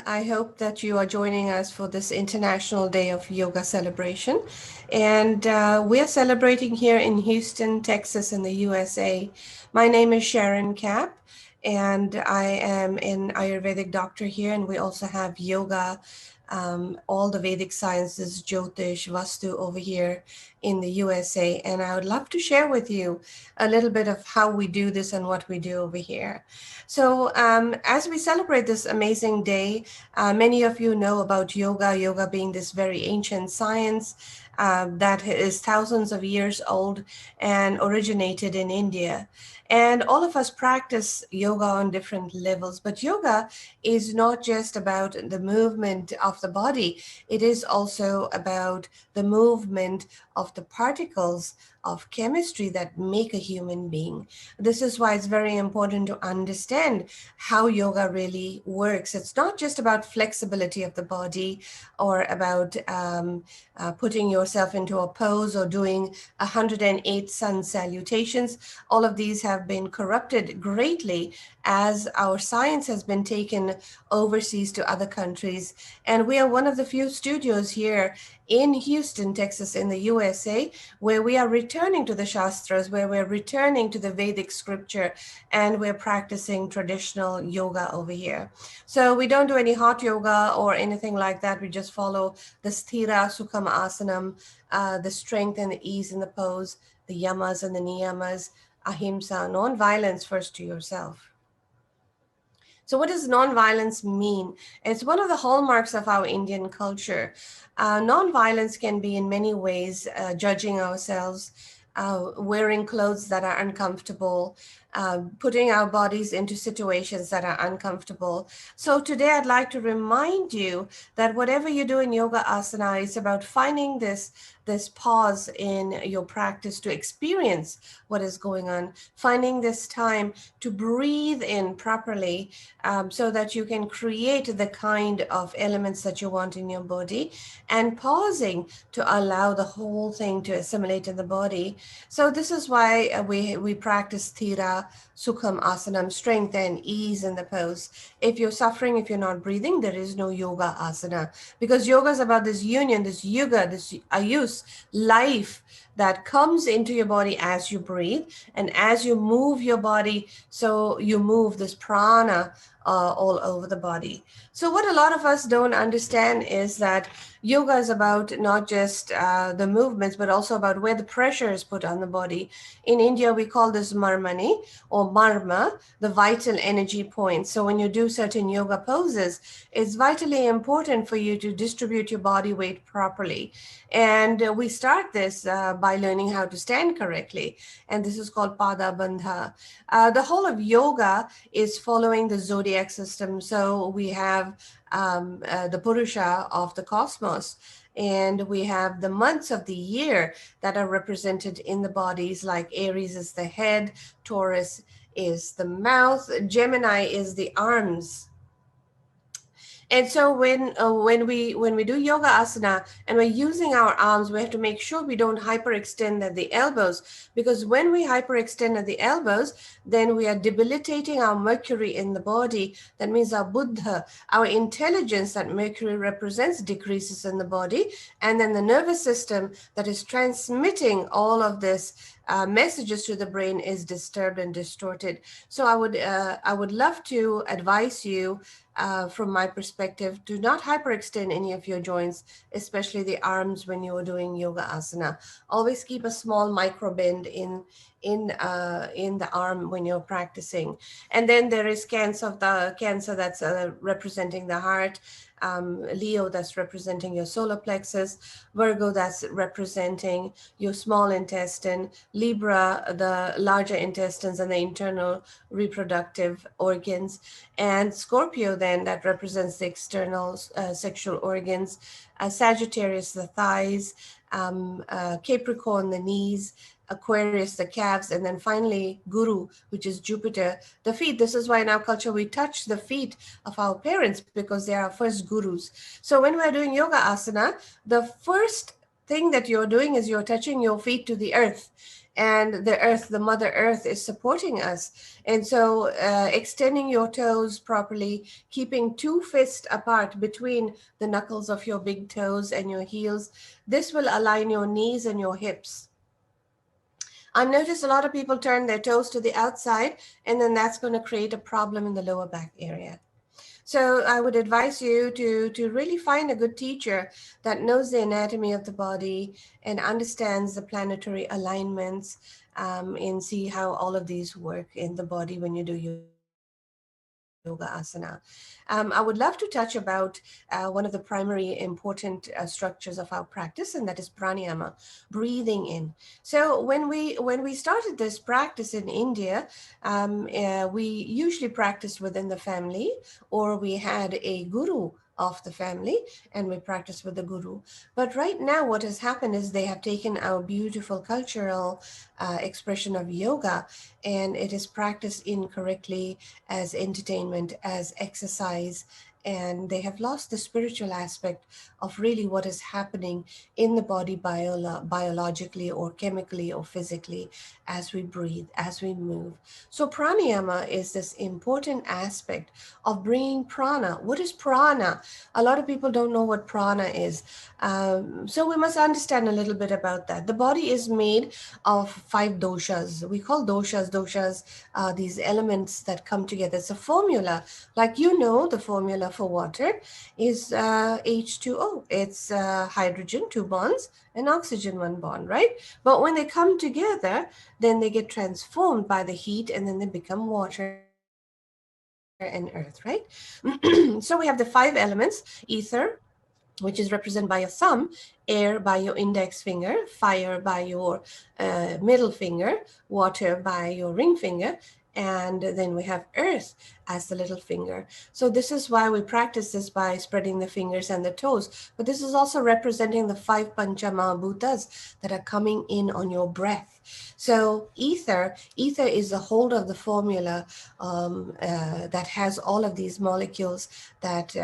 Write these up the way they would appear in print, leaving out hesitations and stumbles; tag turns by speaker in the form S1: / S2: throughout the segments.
S1: I hope that you are joining us for this International Day of Yoga celebration. And we are celebrating here in Houston, Texas, in the USA. My name is Sharon Kapp, and I am an Ayurvedic doctor here. And we also have yoga, all the Vedic sciences, Jyotish, Vastu over here in the USA. And I would love to share with you a little bit of how we do this and what we do over here. So, as we celebrate this amazing day, many of you know about yoga being this very ancient science that is thousands of years old and originated in India. And all of us practice yoga on different levels, but yoga is not just about the movement of the body, it is also about the movement of the particles of chemistry that make a human being. This is why it's very important to understand how yoga really works. It's not just about flexibility of the body or about putting yourself into a pose or doing 108 sun salutations. All of these have been corrupted greatly as our science has been taken overseas to other countries. And we are one of the few studios here in Houston, Texas, in the USA, where we are returning to the Shastras, where we're returning to the Vedic scripture, and we're practicing traditional yoga over here. So we don't do any hot yoga or anything like that. We just follow the Sthira Sukham Asanam, the strength and the ease in the pose, the yamas and the niyamas, ahimsa, non-violence first to yourself. So, what does nonviolence mean? It's one of the hallmarks of our Indian culture. Nonviolence can be in many ways judging ourselves, wearing clothes that are uncomfortable, putting our bodies into situations that are uncomfortable. So, today I'd like to remind you that whatever you do in yoga asana, it's about finding this pause in your practice to experience what is going on, finding this time to breathe in properly so that you can create the kind of elements that you want in your body, and pausing to allow the whole thing to assimilate in the body. So this is why we practice Thira, Sukham, Asanam, strength and ease in the pose. If you're suffering, if you're not breathing, there is no yoga asana, because yoga is about this union, this yuga, this ayus, life that comes into your body as you breathe and as you move your body. So you move this prana all over the body. So what a lot of us don't understand is that yoga is about not just the movements, but also about where the pressure is put on the body. In India, we call this marmani or marma, the vital energy point. So when you do certain yoga poses, it's vitally important for you to distribute your body weight properly. And we start this by learning how to stand correctly. And this is called Pada Bandha. The whole of yoga is following the zodiac system. So we have the Purusha of the cosmos. And we have the months of the year that are represented in the bodies, like Aries is the head, Taurus is the mouth, Gemini is the arms. And so when we do yoga asana and we're using our arms, we have to make sure we don't hyperextend at the elbows, because when we hyperextend at the elbows, then we are debilitating our mercury in the body. That means our buddha, our intelligence that mercury represents, decreases in the body, and then the nervous system that is transmitting all of this messages to the brain is disturbed and distorted. So I would love to advise you, from my perspective, do not hyperextend any of your joints, especially the arms when you are doing yoga asana. Always keep a small micro bend in the arm when you're practicing. And then there is Cancer that's representing the heart, Leo that's representing your solar plexus, Virgo that's representing your small intestine, Libra the larger intestines and the internal reproductive organs, and Scorpio then that represents the external sexual organs, Sagittarius the thighs, Capricorn the knees, Aquarius, the calves, and then finally Guru, which is Jupiter, the feet. This is why in our culture we touch the feet of our parents, because they are our first gurus. So when we're doing yoga asana, the first thing that you're doing is you're touching your feet to the earth, and the earth, the mother earth, is supporting us. And so extending your toes properly, keeping 2 fists apart between the knuckles of your big toes and your heels, this will align your knees and your hips. I've noticed a lot of people turn their toes to the outside, and then that's going to create a problem in the lower back area. So I would advise you to really find a good teacher that knows the anatomy of the body and understands the planetary alignments, and see how all of these work in the body when you do yoga asana. I would love to touch about one of the primary important structures of our practice, and that is pranayama, breathing in. So when we started this practice in India, we usually practiced within the family, or we had a guru of the family, and we practice with the guru. But right now what has happened is they have taken our beautiful cultural expression of yoga, and it is practiced incorrectly as entertainment, as exercise, and they have lost the spiritual aspect of really what is happening in the body biologically or chemically or physically as we breathe, as we move. So pranayama is this important aspect of bringing prana. What is prana? A lot of people don't know what prana is. So we must understand a little bit about that. The body is made of 5 doshas. We call doshas, these elements that come together. It's a formula. Like, you know, the formula for water is H2O. It's hydrogen, 2 bonds, and oxygen, 1 bond, right? But when they come together, then they get transformed by the heat, and then they become water and earth, right? So we have the 5 elements: ether, which is represented by your thumb, air by your index finger, fire by your middle finger, water by your ring finger, and then we have earth as the little finger. So this is why we practice this by spreading the fingers and the toes. But this is also representing the 5 pancha mahabhutas that are coming in on your breath. So ether is the hold of the formula that has all of these molecules that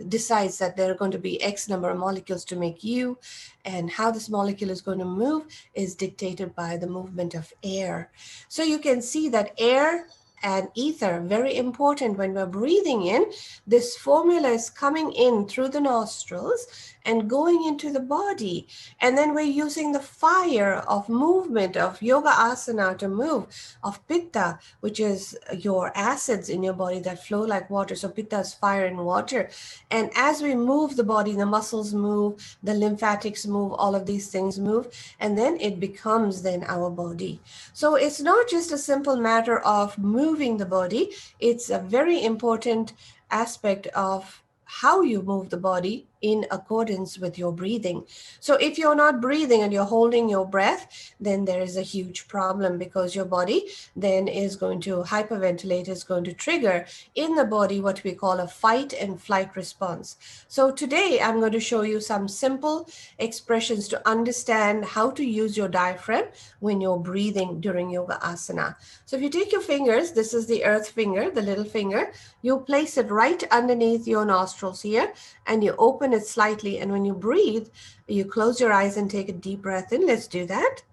S1: decides that there are going to be X number of molecules to make you, and how this molecule is going to move is dictated by the movement of air. So you can see that air and ether, very important when we're breathing in. This formula is coming in through the nostrils and going into the body. And then we're using the fire of movement, of yoga asana to move, of pitta, which is your acids in your body that flow like water. So pitta is fire and water. And as we move the body, the muscles move, the lymphatics move, all of these things move, and then it becomes then our body. So it's not just a simple matter of moving the body. It's a very important aspect of how you move the body in accordance with your breathing. So if you're not breathing and you're holding your breath, then there is a huge problem, because your body then is going to hyperventilate, is going to trigger in the body what we call a fight and flight response. So today I'm going to show you some simple expressions to understand how to use your diaphragm when you're breathing during yoga asana. So if you take your fingers, this is the earth finger, the little finger, you place it right underneath your nostrils here, and you open it slightly. And when you breathe, you close your eyes and take a deep breath in. Let's do that.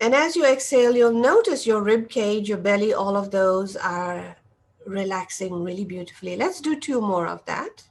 S1: And as you exhale, you'll notice your rib cage, your belly, all of those are relaxing really beautifully. Let's do 2 more of that.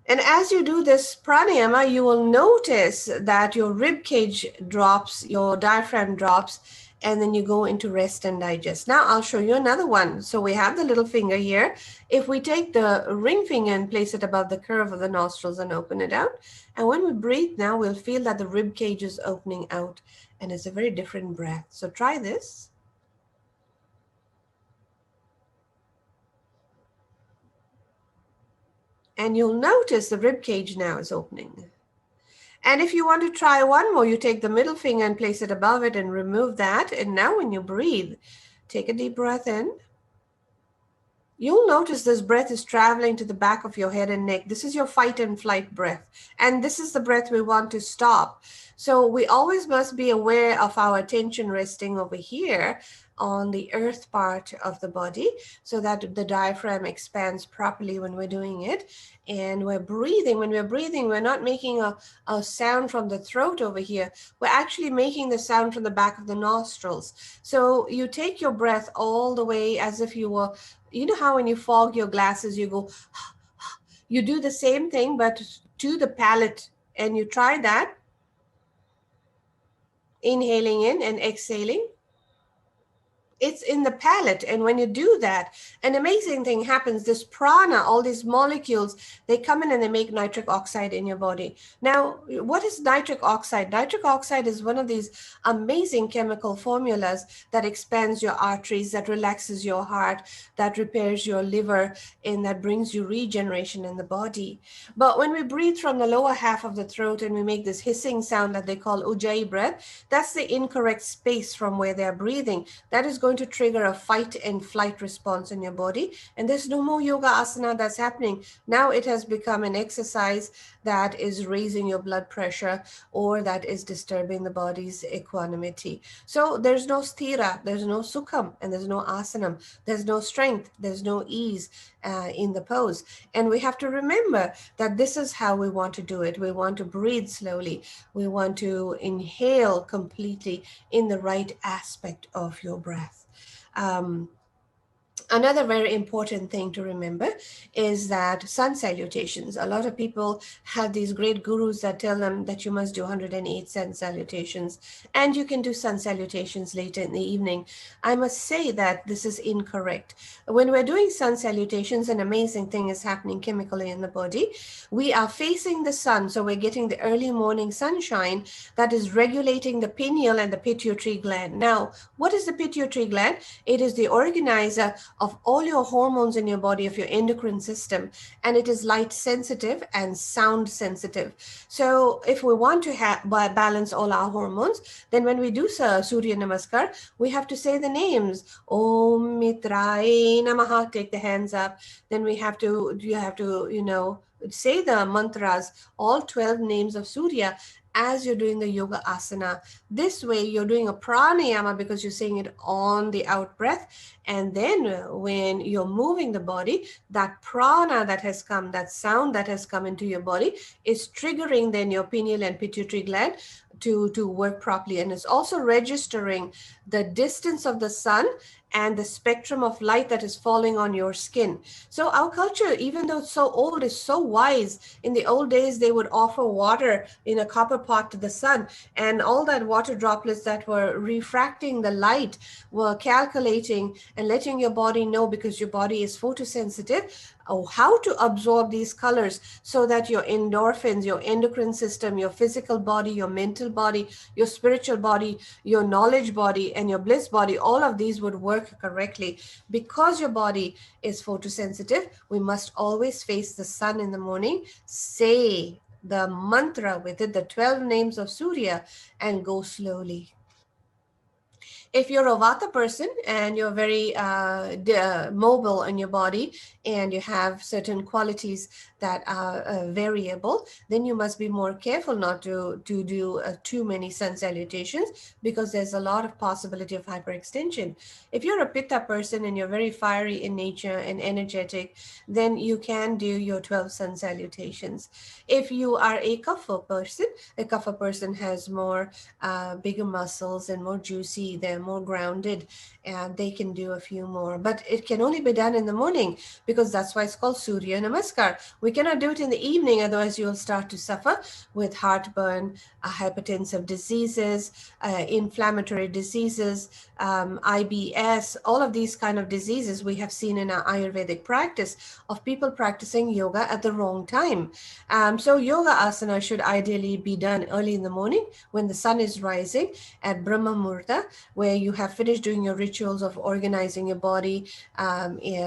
S1: And as you do this pranayama, you will notice that your rib cage drops, your diaphragm drops, and then you go into rest and digest. Now I'll show you another one. So we have the little finger here. If we take the ring finger and place it above the curve of the nostrils and open it out, and when we breathe now, we'll feel that the rib cage is opening out, and it's a very different breath. So try this. And you'll notice the rib cage now is opening. And if you want to try one more, you take the middle finger and place it above it and remove that. And now when you breathe, take a deep breath in. you'll notice this breath is traveling to the back of your head and neck. This is your fight and flight breath. And this is the breath we want to stop. So we always must be aware of our attention resting over here on the earth part of the body so that the diaphragm expands properly when we're doing it. And we're breathing. When we're breathing, we're not making a sound from the throat over here. We're actually making the sound from the back of the nostrils. So you take your breath all the way as if you were, you know how when you fog your glasses, you go, you do the same thing, but to the palate. And you try that, inhaling in and exhaling. It's in the palate. And when you do that, an amazing thing happens. This prana, all these molecules, they come in and they make nitric oxide in your body. Now, what is nitric oxide? Nitric oxide is one of these amazing chemical formulas that expands your arteries, that relaxes your heart, that repairs your liver, and that brings you regeneration in the body. But when we breathe from the lower half of the throat and we make this hissing sound that they call ujjayi breath, that's the incorrect space from where they're breathing. That is going to trigger a fight and flight response in your body. And there's no more yoga asana that's happening. Now it has become an exercise that is raising your blood pressure or that is disturbing the body's equanimity. So there's no sthira, there's no sukham, and there's no asanam. There's no strength, there's no ease in the pose. And we have to remember that this is how we want to do it. We want to breathe slowly. We want to inhale completely in the right aspect of your breath. Another very important thing to remember is that sun salutations. A lot of people have these great gurus that tell them that you must do 108 sun salutations, and you can do sun salutations later in the evening. I must say that this is incorrect. When we're doing sun salutations, an amazing thing is happening chemically in the body. We are facing the sun, so we're getting the early morning sunshine that is regulating the pineal and the pituitary gland. Now, what is the pituitary gland? It is the organizer of all your hormones in your body, of your endocrine system, and it is light sensitive and sound sensitive. So if we want to balance all our hormones, then when we do Surya Namaskar, we have to say the names. Om Mitraye Namaha, take the hands up. Then you have to, say the mantras, all 12 names of Surya, as you're doing the yoga asana. This way you're doing a pranayama because you're saying it on the out breath. And then when you're moving the body, that prana that has come, that sound that has come into your body is triggering then your pineal and pituitary gland to work properly. And it's also registering the distance of the sun and the spectrum of light that is falling on your skin. So our culture, even though it's so old, is so wise. In the old days, they would offer water in a copper pot to the sun, and all that water droplets that were refracting the light were calculating and letting your body know, because your body is photosensitive, how to absorb these colors so that your endorphins, your endocrine system, your physical body, your mental body, your spiritual body, your knowledge body, and your bliss body, all of these would work correctly. Because your body is photosensitive, we must always face the sun in the morning, say the mantra with it, the 12 names of Surya, and go slowly. If you're a Vata person and you're very mobile in your body and you have certain qualities that are variable, then you must be more careful not to do too many sun salutations, because there's a lot of possibility of hyperextension. If you're a Pitta person and you're very fiery in nature and energetic, then you can do your 12 sun salutations. If you are a Kapha person has more bigger muscles and more juicy, they're more grounded, and they can do a few more. But it can only be done in the morning, because that's why it's called Surya Namaskar. We cannot do it in the evening, otherwise you'll start to suffer with heartburn, hypertensive diseases, inflammatory diseases, IBS, all of these kind of diseases we have seen in our Ayurvedic practice of people practicing yoga at the wrong time. So yoga asana should ideally be done early in the morning when the sun is rising at Brahma Muhurta, where where you have finished doing your rituals of organizing your body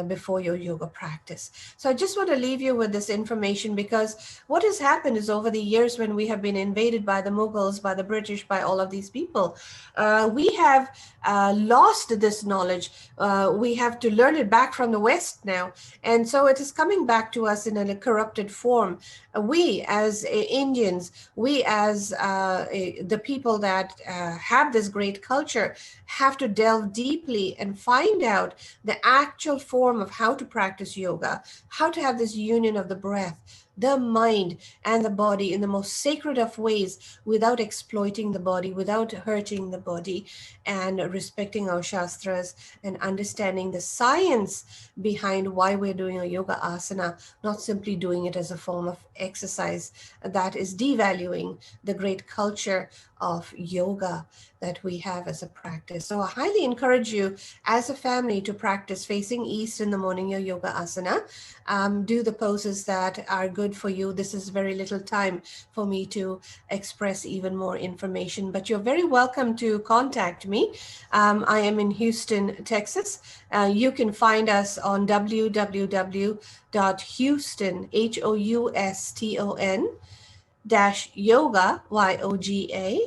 S1: before your yoga practice. So I just want to leave you with this information, because what has happened is over the years, when we have been invaded by the Mughals, by the British, by all of these people, we have lost this knowledge. We have to learn it back from the West now. And so it is coming back to us in a corrupted form. We as Indians, we as the people that have this great culture, have to delve deeply and find out the actual form of how to practice yoga, how to have this union of the breath, the mind, and the body in the most sacred of ways, without exploiting the body, without hurting the body, and respecting our shastras and understanding the science behind why we're doing a yoga asana, not simply doing it as a form of exercise that is devaluing the great culture of yoga that we have as a practice. So I highly encourage you as a family to practice facing east in the morning, your yoga asana. Do the poses that are good for you. This is very little time for me to express even more information, but you're very welcome to contact me. I am in Houston, Texas. You can find us on www.houston, HOUSTON, yoga, YOGA,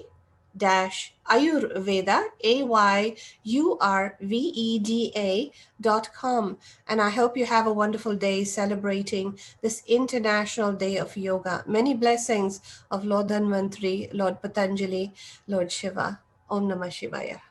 S1: Ayurveda, AYURVEDA.com. And I hope you have a wonderful day celebrating this International Day of Yoga. Many blessings of Lord Dhanvantri, Lord Patanjali, Lord Shiva. Om Namah Shivaya.